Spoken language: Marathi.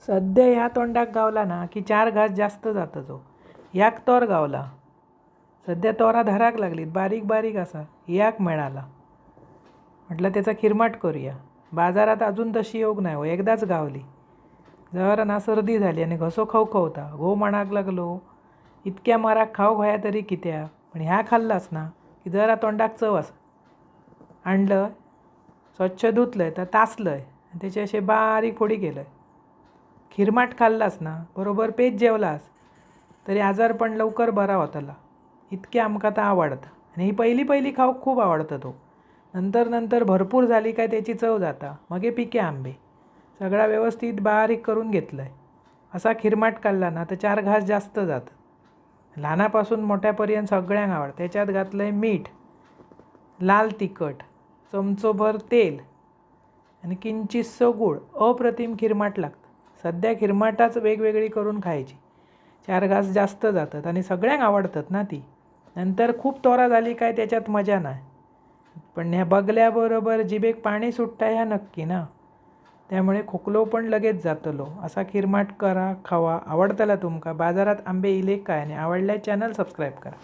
सध्या ह्या तोंडाक गावला ना की 4 घास जास्त जाता तो. याक तोर गावला. सध्या तोरा धराक लागलीत, बारीक बारीक असा. याक मिळाला. म्हटलं त्याचा खिरमाट करूया. बाजारात अजून तशी योग नाही हो, एकदाच गावली. जरा ना सर्दी झाली आणि घसो खवखवता. घो म्हणाक लागलो, इतक्या माराक खाऊ घ्या तरी कित्या, पण ह्या खाल्लास ना की जरा तोंडाक चव असा. आणलं, स्वच्छ धुतलंय तर तासलंय आणि त्याचे असे बारीक फोडी केलंय. खिरमाट खाल्लास ना, बरोबर पेज जेवलास तरी आजारपण लवकर बरा होताला. इतके आमका तर आवडतं. आणि ही पहिली पहिली खाऊक खूप आवडतं तो. नंतर नंतर भरपूर झाली काय त्याची चव जाता. मगे पिके आंबे सगळा व्यवस्थित बारीक करून घेतलं आहे. असा खिरमाट खाल्ला ना तर 4 घास जास्त जातं. लहानापासून मोठ्यापर्यंत सगळ्यांक आवडतं. त्याच्यात घातलं आहे मीठ, लाल तिखट, चमचोभर तेल आणि किंचितसं गूळ. अप्रतिम खिरमाट लागतं. सध्या खिरमाटाच वेगवेगळी करून खायची. 4 घास जास्त जातात आणि सगळ्यांक आवडतात ना ती. नंतर खूप तोरा झाली काय त्याच्यात मजा नाही. पण ह्या बगल्याबरोबर जिभेक पाणी सुटता ह्या नक्की ना. त्यामुळे खोकलो पण लगेच जातलो. असा खिरमाट करा, खावा. आवडतला तुमका. बाजारात आंबे इले काय आणि आवडल्या चॅनल सबस्क्राईब करा.